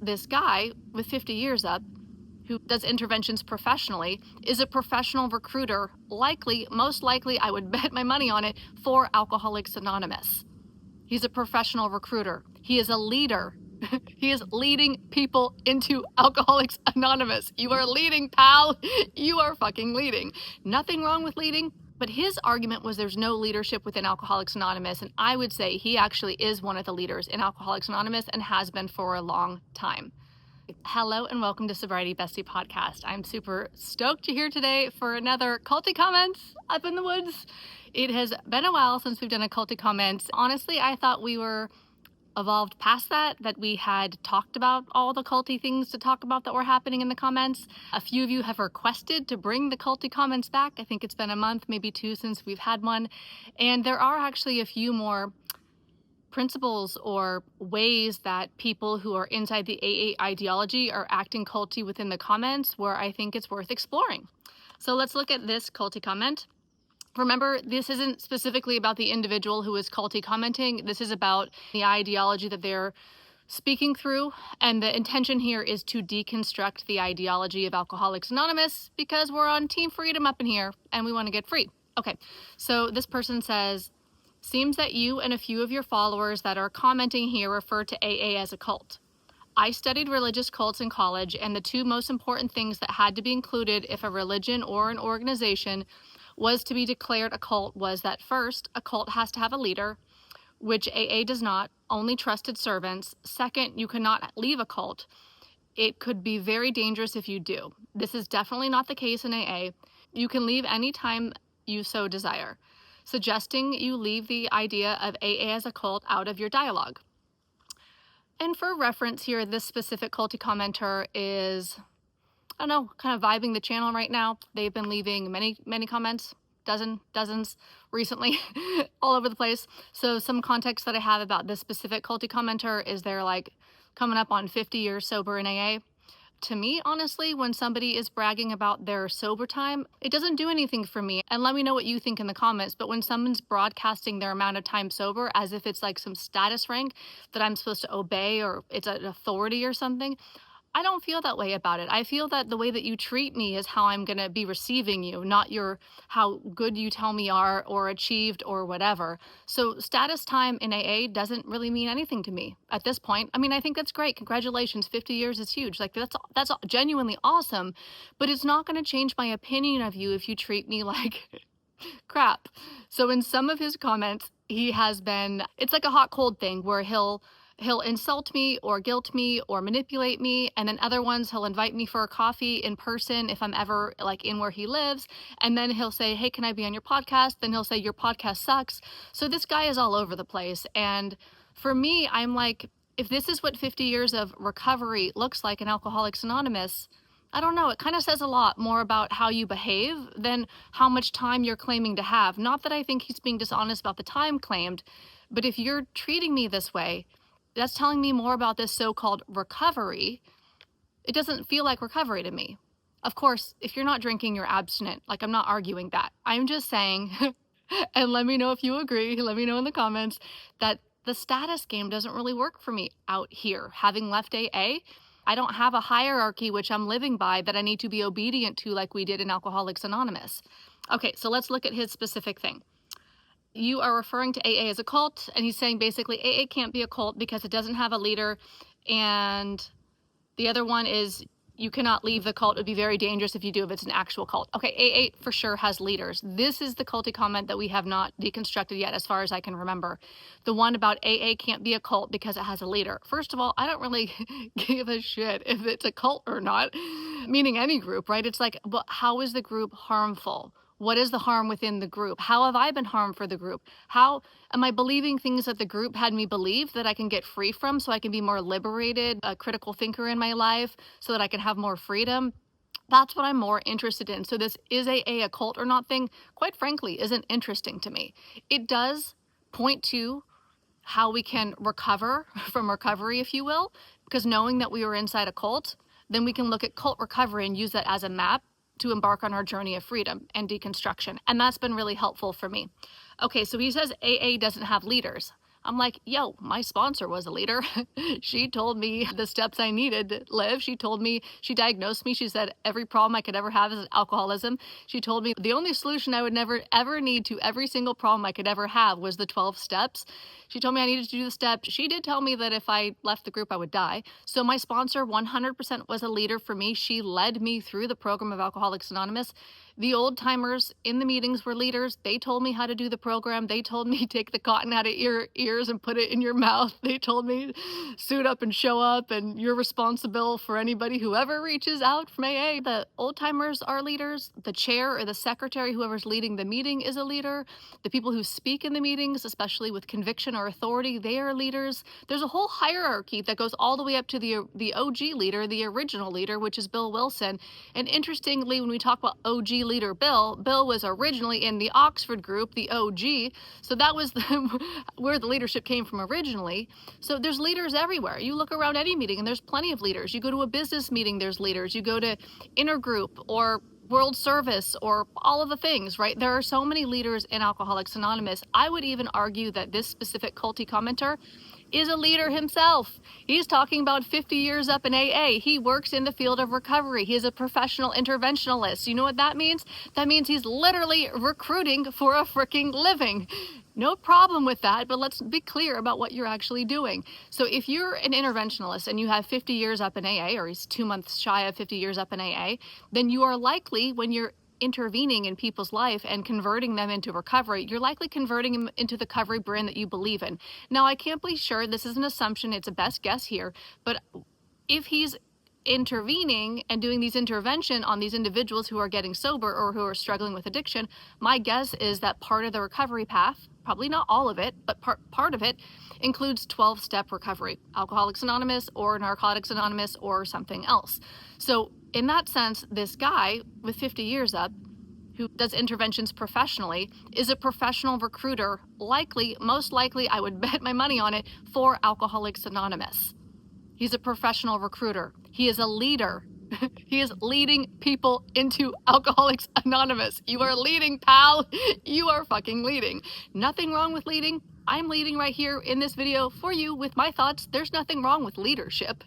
this guy with 50 years up who does interventions professionally is a professional recruiter, most likely, I would bet my money on it, for Alcoholics Anonymous. He's a professional recruiter. He is a leader. He is leading people into Alcoholics Anonymous. You are leading, pal. You are fucking leading. Nothing wrong with leading, but his argument was there's no leadership within Alcoholics Anonymous, and I would say he actually is one of the leaders in Alcoholics Anonymous and has been for a long time. Hello and welcome to Sobriety Bestie Podcast. I'm super stoked you're here today for another culty comments up in the woods. It has been a while since we've done a culty comments. Honestly, I thought we were evolved past that we had talked about all the culty things to talk about that were happening in the comments. A few of you have requested to bring the culty comments back. I think it's been a month, maybe two since we've had one. And there are actually a few more principles or ways that people who are inside the AA ideology are acting culty within the comments where I think it's worth exploring. So let's look at this culty comment. Remember, this isn't specifically about the individual who is culty commenting. This is about the ideology that they're speaking through. And the intention here is to deconstruct the ideology of Alcoholics Anonymous because we're on Team Freedom up in here and we want to get free. Okay, so this person says, seems that you and a few of your followers that are commenting here refer to AA as a cult. I studied religious cults in college, and the two most important things that had to be included if a religion or an organization was to be declared a cult was that first, a cult has to have a leader, which AA does not, only trusted servants. Second, you cannot leave a cult. It could be very dangerous if you do. This is definitely not the case in AA. You can leave anytime you so desire, suggesting you leave the idea of AA as a cult out of your dialogue. And for reference here, this specific culty commenter is, I don't know, kind of vibing the channel right now. They've been leaving many comments, dozens recently, all over the place. So some context that I have about this specific culty commenter is they're like coming up on 50 years sober in AA. To me, honestly, when somebody is bragging about their sober time, it doesn't do anything for me. And let me know what you think in the comments. But when someone's broadcasting their amount of time sober as if it's like some status rank that I'm supposed to obey or it's an authority or something, I don't feel that way about it. I feel that the way that you treat me is how I'm going to be receiving you, not how good you tell me are or achieved or whatever. So status time in AA doesn't really mean anything to me at this point. I mean, I think that's great. Congratulations. 50 years is huge. Like that's genuinely awesome, but it's not going to change my opinion of you if you treat me like crap. So in some of his comments, it's like a hot cold thing where he'll insult me or guilt me or manipulate me, and then other ones he'll invite me for a coffee in person if I'm ever like in where he lives, and then he'll say, hey, can I be on your podcast? Then he'll say, your podcast sucks. So this guy is all over the place. And for me, I'm like, if this is what 50 years of recovery looks like in Alcoholics Anonymous, I don't know, it kind of says a lot more about how you behave than how much time you're claiming to have. Not that I think he's being dishonest about the time claimed, but if you're treating me this way, that's telling me more about this so-called recovery. It doesn't feel like recovery to me. Of course, if you're not drinking, you're abstinent. Like, I'm not arguing that. I'm just saying, and let me know if you agree, let me know in the comments, that the status game doesn't really work for me out here. Having left AA, I don't have a hierarchy which I'm living by that I need to be obedient to like we did in Alcoholics Anonymous. Okay, so let's look at his specific thing. You are referring to AA as a cult, and he's saying basically AA can't be a cult because it doesn't have a leader, and the other one is you cannot leave the cult. It would be very dangerous if you do, if it's an actual cult. Okay, AA for sure has leaders. This is the culty comment that we have not deconstructed yet as far as I can remember. The one about AA can't be a cult because it has a leader. First of all, I don't really give a shit if it's a cult or not, meaning any group, right? It's like, but how is the group harmful? What is the harm within the group? How have I been harmed for the group? How am I believing things that the group had me believe that I can get free from so I can be more liberated, a critical thinker in my life, so that I can have more freedom? That's what I'm more interested in. So this is a cult or not thing, quite frankly, isn't interesting to me. It does point to how we can recover from recovery, if you will, because knowing that we were inside a cult, then we can look at cult recovery and use that as a map to embark on our journey of freedom and deconstruction. And that's been really helpful for me. Okay, so he says AA doesn't have leaders. I'm like, yo, my sponsor was a leader. She told me the steps I needed to live. She told me, she diagnosed me. She said every problem I could ever have is alcoholism. She told me the only solution I would never ever need to every single problem I could ever have was the 12 steps. She told me I needed to do the steps. She did tell me that if I left the group, I would die. So my sponsor 100% was a leader for me. She led me through the program of Alcoholics Anonymous. The old timers in the meetings were leaders. They told me how to do the program. They told me take the cotton out of your ears and put it in your mouth. They told me suit up and show up, and you're responsible for anybody whoever reaches out from AA. The old timers are leaders. The chair or the secretary, whoever's leading the meeting, is a leader. The people who speak in the meetings, especially with conviction or authority, they are leaders. There's a whole hierarchy that goes all the way up to the OG leader, the original leader, which is Bill Wilson. And interestingly, when we talk about OG leader Bill was originally in the Oxford group, the OG. So that was where the leadership came from originally. So there's leaders everywhere. You look around any meeting and there's plenty of leaders. You go to a business meeting, there's leaders. You go to intergroup or World Service or all of the things, right? There are so many leaders in Alcoholics Anonymous. I would even argue that this specific culty commenter is a leader himself. He's talking about 50 years up in AA. He works in the field of recovery. He is a professional interventionalist. You know what that means? That means he's literally recruiting for a freaking living. No problem with that, but let's be clear about what you're actually doing. So if you're an interventionalist and you have 50 years up in AA, or he's 2 months shy of 50 years up in AA, then you are likely, when you're intervening in people's life and converting them into recovery, you're likely converting them into the recovery brand that you believe in. Now, I can't be sure, this is an assumption, it's a best guess here, but if he's intervening and doing these intervention on these individuals who are getting sober or who are struggling with addiction, my guess is that part of the recovery path, probably not all of it, but part of it includes 12-step recovery, Alcoholics Anonymous or Narcotics Anonymous or something else. So in that sense, this guy with 50 years up who does interventions professionally is a professional recruiter, most likely, I would bet my money on it, for Alcoholics Anonymous. He's a professional recruiter. He is a leader. He is leading people into Alcoholics Anonymous. You are leading, pal. You are fucking leading. Nothing wrong with leading. I'm leading right here in this video for you with my thoughts. There's nothing wrong with leadership.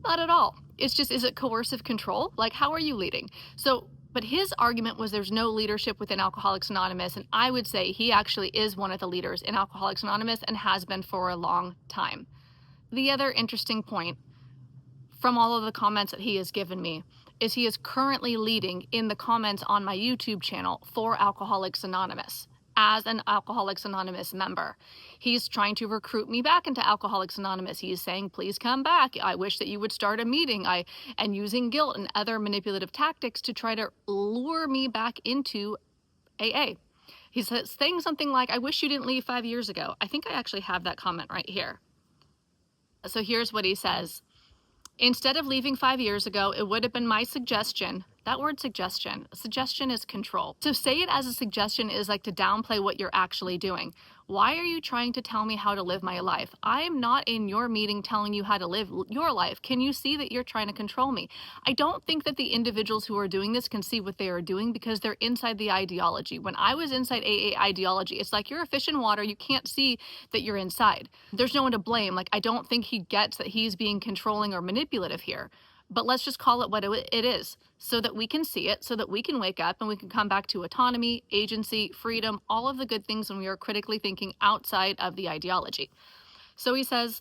Not at all. It's just, is it coercive control? Like, how are you leading? So, but his argument was there's no leadership within Alcoholics Anonymous. And I would say he actually is one of the leaders in Alcoholics Anonymous and has been for a long time. The other interesting point from all of the comments that he has given me is he is currently leading in the comments on my YouTube channel for Alcoholics Anonymous as an Alcoholics Anonymous member. He's trying to recruit me back into Alcoholics Anonymous. He's saying, please come back. I wish that you would start a meeting. And using guilt and other manipulative tactics to try to lure me back into AA. He's saying something like, I wish you didn't leave 5 years ago. I think I actually have that comment right here. So here's what he says. Instead of leaving 5 years ago, it would have been my suggestion. That word suggestion is control. To say it as a suggestion is like to downplay what you're actually doing. Why are you trying to tell me how to live my life? I am not in your meeting telling you how to live your life. Can you see that you're trying to control me? I don't think that the individuals who are doing this can see what they are doing because they're inside the ideology. When I was inside AA ideology, it's like you're a fish in water. You can't see that you're inside. There's no one to blame. Like, I don't think he gets that he's being controlling or manipulative here. But let's just call it what it is so that we can see it, so that we can wake up and we can come back to autonomy, agency, freedom, all of the good things when we are critically thinking outside of the ideology. So he says,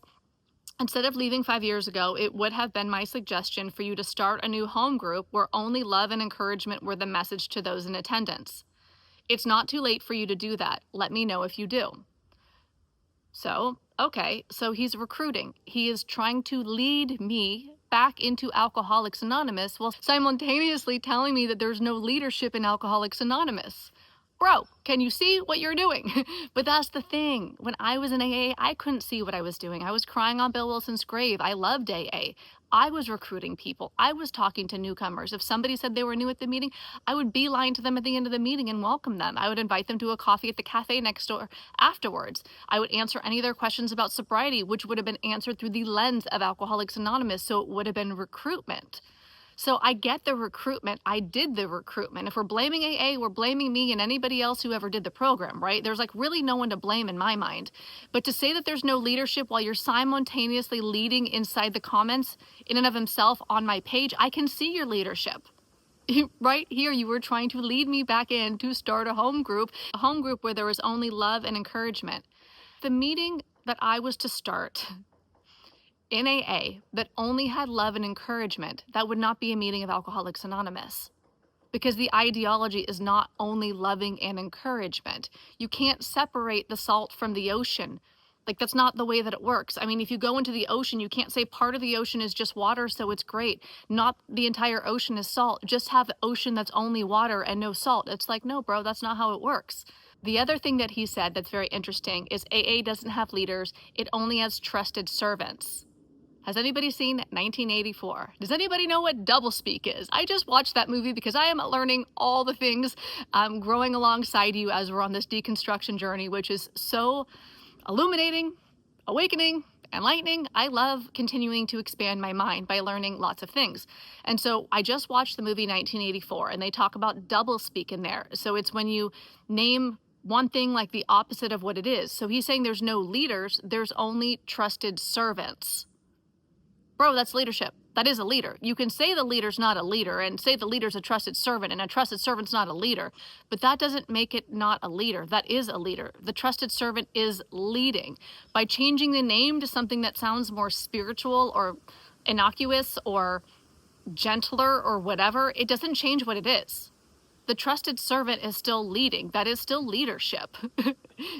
instead of leaving 5 years ago, it would have been my suggestion for you to start a new home group where only love and encouragement were the message to those in attendance. It's not too late for you to do that. Let me know if you do. So, okay, so he's recruiting. He is trying to lead me back into Alcoholics Anonymous while simultaneously telling me that there's no leadership in Alcoholics Anonymous. Bro, can you see what you're doing? But that's the thing. When I was in AA, I couldn't see what I was doing. I was crying on Bill Wilson's grave. I loved AA. I was recruiting people. I was talking to newcomers. If somebody said they were new at the meeting, I would beeline to them at the end of the meeting and welcome them. I would invite them to a coffee at the cafe next door afterwards. I would answer any of their questions about sobriety, which would have been answered through the lens of Alcoholics Anonymous, so it would have been recruitment. So I get the recruitment. I did the recruitment. If we're blaming AA, we're blaming me and anybody else who ever did the program, right? There's like really no one to blame in my mind. But to say that there's no leadership while you're simultaneously leading inside the comments in and of himself on my page, I can see your leadership. Right here, you were trying to lead me back in to start a home group where there was only love and encouragement. The meeting that I was to start in AA that only had love and encouragement, that would not be a meeting of Alcoholics Anonymous. Because the ideology is not only loving and encouragement. You can't separate the salt from the ocean. Like, that's not the way that it works. I mean, if you go into the ocean, you can't say part of the ocean is just water, so it's great. Not the entire ocean is salt. Just have the ocean that's only water and no salt. It's like, no, bro, that's not how it works. The other thing that he said that's very interesting is AA doesn't have leaders. It only has trusted servants. Has anybody seen 1984? Does anybody know what Doublespeak is? I just watched that movie because I am learning all the things growing alongside you as we're on this deconstruction journey, which is so illuminating, awakening, enlightening. I love continuing to expand my mind by learning lots of things. And so I just watched the movie 1984, and they talk about doublespeak in there. So it's when you name one thing like the opposite of what it is. So he's saying there's no leaders, there's only trusted servants. Bro, that's leadership. That is a leader. You can say the leader's not a leader and say the leader's a trusted servant and a trusted servant's not a leader, but that doesn't make it not a leader. That is a leader. The trusted servant is leading. By changing the name to something that sounds more spiritual or innocuous or gentler or whatever, it doesn't change what it is. The trusted servant is still leading. That is still leadership.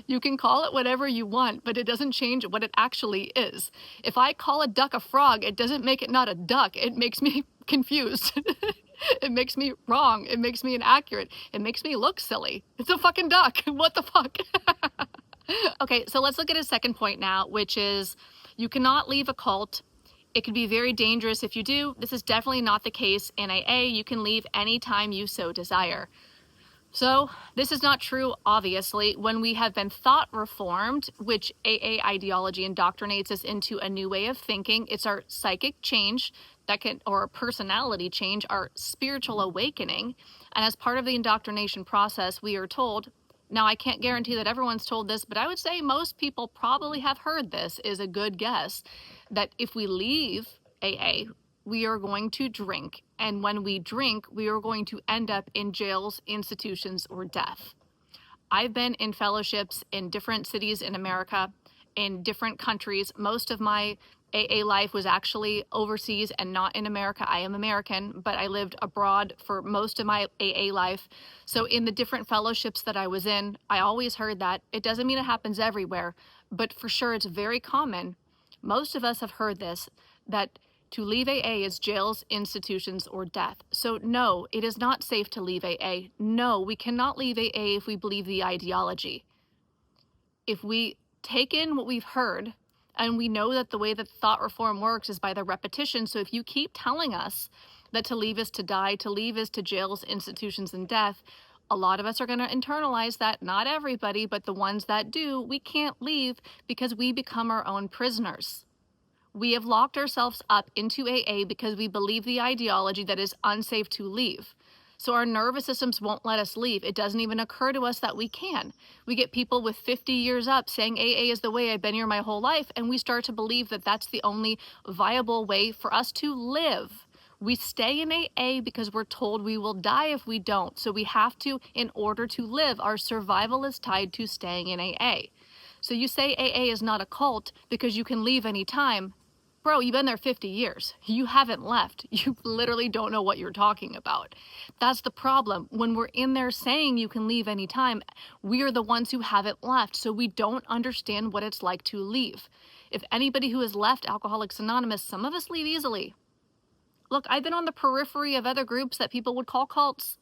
You can call it whatever you want, but it doesn't change what it actually is. If I call a duck a frog, it doesn't make it not a duck. It makes me confused. It makes me wrong. It makes me inaccurate. It makes me look silly. It's a fucking duck. What the fuck? Okay, so let's look at a second point now, which is you cannot leave a cult. It could be very dangerous if you do. This is definitely not the case in AA. You can leave anytime you so desire. So this is not true, obviously. When we have been thought reformed, which AA ideology indoctrinates us into a new way of thinking, it's our psychic change or personality change, our spiritual awakening. And as part of the indoctrination process, we are told, now I can't guarantee that everyone's told this, but I would say most people probably have heard this, is a good guess, that if we leave AA, we are going to drink. And when we drink, we are going to end up in jails, institutions, or death. I've been in fellowships in different cities in America, in different countries. Most of my AA life was actually overseas and not in America. I am American, but I lived abroad for most of my AA life. So in the different fellowships that I was in, I always heard that. It doesn't mean it happens everywhere, but for sure it's very common. Most of us have heard this, that to leave AA is jails, institutions, or death. So no, it is not safe to leave AA. No, we cannot leave AA if we believe the ideology. If we take in what we've heard, and we know that the way that thought reform works is by the repetition. So if you keep telling us that to leave is to die, to leave is to jails, institutions, and death, a lot of us are going to internalize that. Not everybody, but the ones that do, we can't leave because we become our own prisoners. We have locked ourselves up into AA because we believe the ideology that is unsafe to leave. So our nervous systems won't let us leave. It doesn't even occur to us that we can. We get people with 50 years up saying AA is the way, I've been here my whole life, and we start to believe that that's the only viable way for us to live. We stay in AA because we're told we will die if we don't. So we have to, in order to live, our survival is tied to staying in AA. So you say AA is not a cult because you can leave anytime. Bro, you've been there 50 years. You haven't left. You literally don't know what you're talking about. That's the problem. When we're in there saying you can leave anytime, we are the ones who haven't left, so we don't understand what it's like to leave. If anybody who has left Alcoholics Anonymous, some of us leave easily. Look, I've been on the periphery of other groups that people would call cults.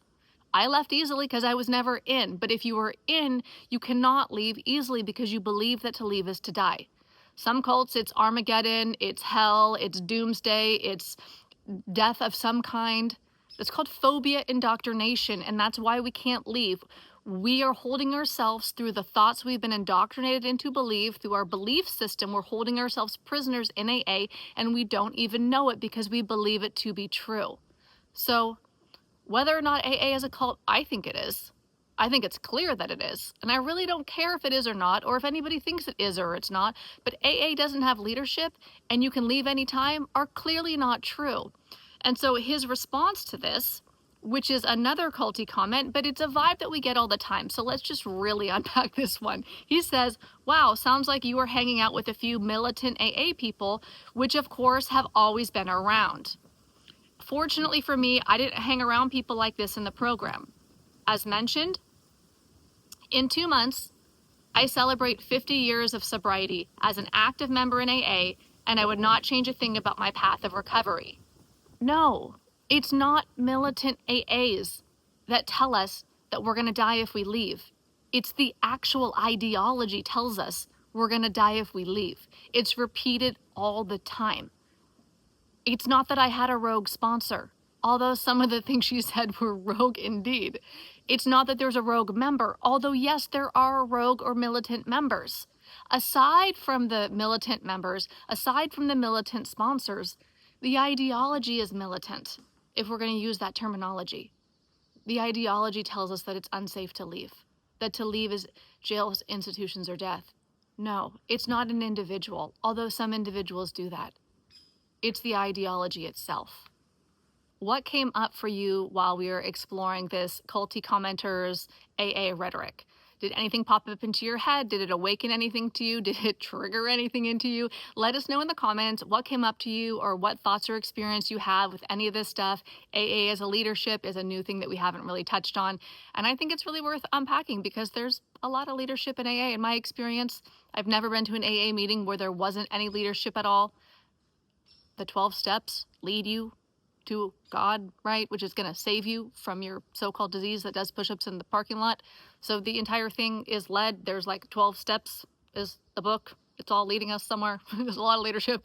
I left easily because I was never in. But if you were in, you cannot leave easily because you believe that to leave is to die. Some cults, it's Armageddon, it's hell, it's doomsday, it's death of some kind. It's called phobia indoctrination, and that's why we can't leave. We are holding ourselves through the thoughts we've been indoctrinated into believe, through our belief system. We're holding ourselves prisoners in AA, and we don't even know it because we believe it to be true. So whether or not AA is a cult, I think it is. I think it's clear that it is. And I really don't care if it is or not, or if anybody thinks it is or it's not. But AA doesn't have leadership and you can leave anytime are clearly not true. And so his response to this, which is another culty comment, but it's a vibe that we get all the time. So let's just really unpack this one. He says, wow, sounds like you were hanging out with a few militant AA people, which of course have always been around. Fortunately for me, I didn't hang around people like this in the program. As mentioned, in 2 months, I celebrate 50 years of sobriety as an active member in AA, and I would not change a thing about my path of recovery. No, it's not militant AAs that tell us that we're going to die if we leave. It's the actual ideology tells us we're going to die if we leave. It's repeated all the time. It's not that I had a rogue sponsor, although some of the things she said were rogue indeed. It's not that there's a rogue member, although yes, there are rogue or militant members. Aside from the militant members, aside from the militant sponsors, the ideology is militant, if we're going to use that terminology. The ideology tells us that it's unsafe to leave, that to leave is jails, institutions, or death. No, it's not an individual, although some individuals do that. It's the ideology itself. What came up for you while we were exploring this culty commenters AA rhetoric? Did anything pop up into your head? Did it awaken anything to you? Did it trigger anything into you? Let us know in the comments what came up to you or what thoughts or experience you have with any of this stuff. AA as a leadership is a new thing that we haven't really touched on. And I think it's really worth unpacking because there's a lot of leadership in AA. In my experience, I've never been to an AA meeting where there wasn't any leadership at all. The 12 steps lead you to God, right? Which is going to save you from your so-called disease that does push-ups in the parking lot. So the entire thing is led. There's like 12 steps is the book. It's all leading us somewhere. There's a lot of leadership.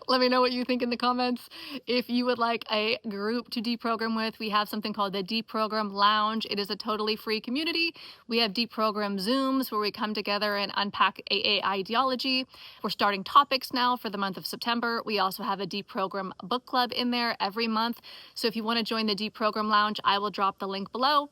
Let me know what you think in the comments. If you would like a group to deprogram with, we have something called the Deprogram Lounge. It is a totally free community. We have Deprogram Zooms where we come together and unpack AA ideology. We're starting topics now for the month of September. We also have a Deprogram book club in there every month. So if you want to join the Deprogram Lounge, I will drop the link below.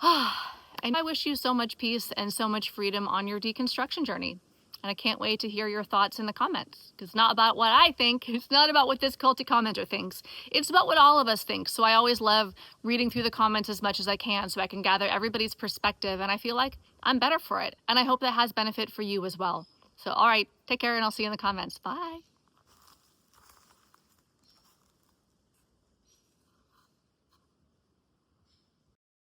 And I wish you so much peace and so much freedom on your deconstruction journey. And I can't wait to hear your thoughts in the comments. It's not about what I think. It's not about what this culty commenter thinks. It's about what all of us think. So I always love reading through the comments as much as I can so I can gather everybody's perspective. And I feel like I'm better for it. And I hope that has benefit for you as well. So, all right, take care and I'll see you in the comments. Bye.